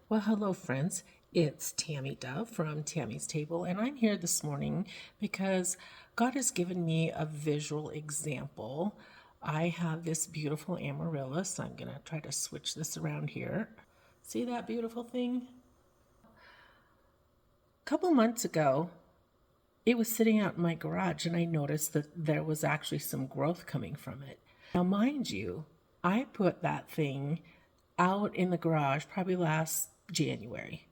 Well, hello, friends. It's Tammy Dove from Tammy's Table, and I'm here this morning because God has given me a visual example. I have this beautiful amaryllis. I'm going to try to switch this around here. See that beautiful thing? A couple months ago, it was sitting out in my garage, and I noticed that there was actually some growth coming from it. Now, mind you, I put that thing out in the garage probably last January,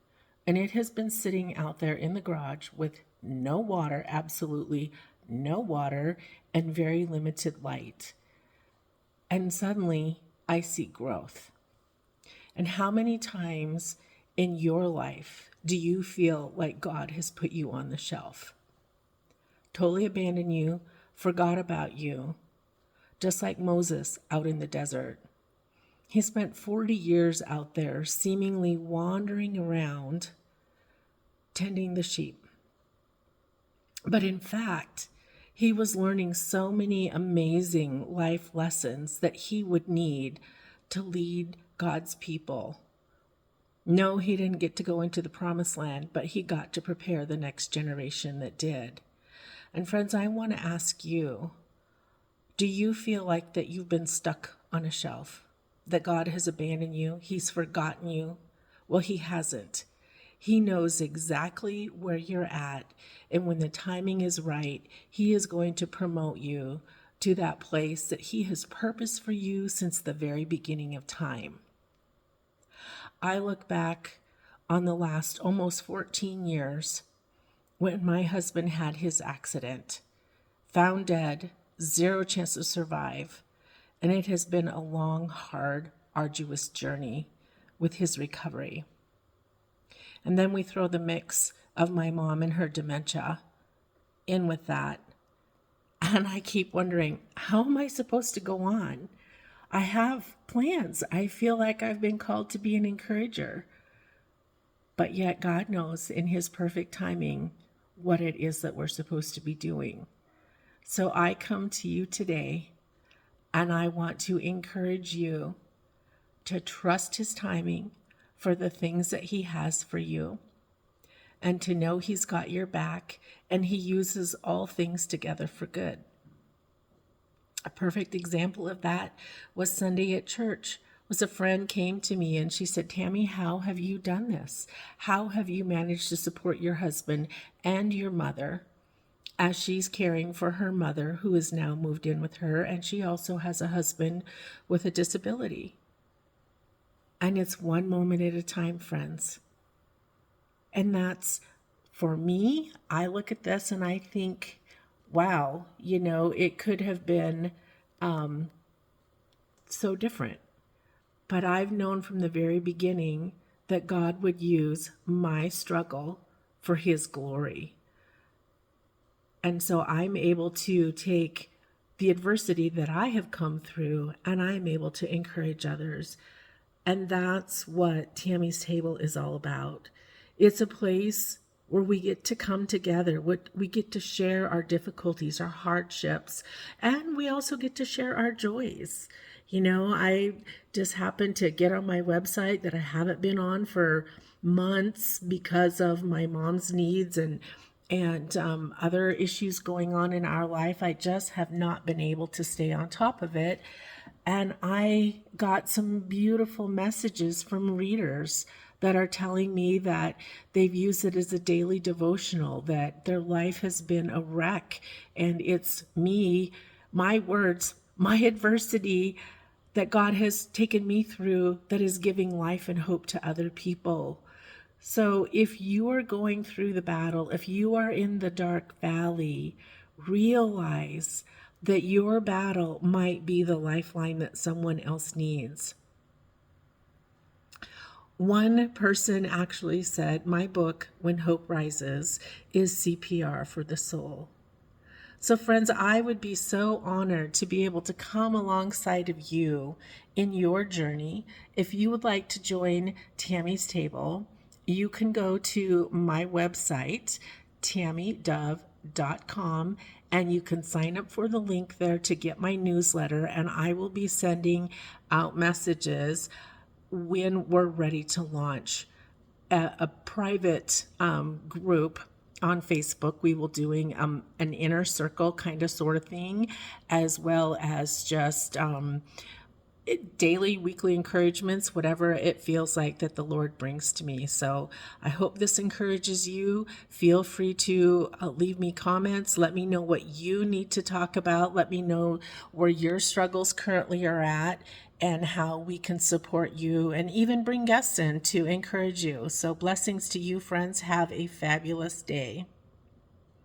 and it has been sitting out there in the garage with no water, absolutely no water, and very limited light. And suddenly I see growth. And how many times in your life do you feel like God has put you on the shelf? Totally abandoned you, forgot about you, just like Moses out in the desert. He spent 40 years out there seemingly wandering around tending the sheep. But in fact, he was learning so many amazing life lessons that he would need to lead God's people. No, he didn't get to go into the promised land, but he got to prepare the next generation that did. And friends, I want to ask you, do you feel like that you've been stuck on a shelf? That God has abandoned you? He's forgotten you? Well, he hasn't. He knows exactly where you're at. And when the timing is right, he is going to promote you to that place that he has purposed for you since the very beginning of time. I look back on the last almost 14 years when my husband had his accident, found dead, zero chance to survive. And it has been a long, hard, arduous journey with his recovery. And then we throw the mix of my mom and her dementia in with that. And I keep wondering, how am I supposed to go on? I have plans. I feel like I've been called to be an encourager. But yet God knows in his perfect timing what it is that we're supposed to be doing. So I come to you today and I want to encourage you to trust his timing for the things that he has for you and to know he's got your back and he uses all things together for good. A perfect example of that was Sunday at church. Was a friend came to me and she said, "Tammy, how have you done this? How have you managed to support your husband and your mother as she's caring for her mother who is now moved in with her, and she also has a husband with a disability?" And it's one moment at a time, friends. And that's, for me, I look at this and I think, wow, it could have been so different. But I've known from the very beginning that God would use my struggle for his glory. And so I'm able to take the adversity that I have come through and I'm able to encourage others. And that's what Tammy's Table is all about. It's a place where we get to come together, we get to share our difficulties, our hardships, and we also get to share our joys. I just happened to get on my website that I haven't been on for months because of my mom's needs and other issues going on in our life. I just have not been able to stay on top of it. And I got some beautiful messages from readers that are telling me that they've used it as a daily devotional, that their life has been a wreck. And it's me, my words, my adversity that God has taken me through that is giving life and hope to other people. So if you are going through the battle, if you are in the dark valley, realize that your battle might be the lifeline that someone else needs. One person actually said, my book, When Hope Rises, is CPR for the soul. So friends, I would be so honored to be able to come alongside of you in your journey. If you would like to join Tammy's Table, you can go to my website, tammydove.com, and you can sign up for the link there to get my newsletter, and I will be sending out messages when we're ready to launch. a private group on Facebook. We will doing an inner circle kind of sort of thing, as well as just daily, weekly encouragements, whatever it feels like that the Lord brings to me. So I hope this encourages you. Feel free to leave me comments. Let me know what you need to talk about. Let me know where your struggles currently are at and how we can support you, and even bring guests in to encourage you. So blessings to you, friends. Have a fabulous day.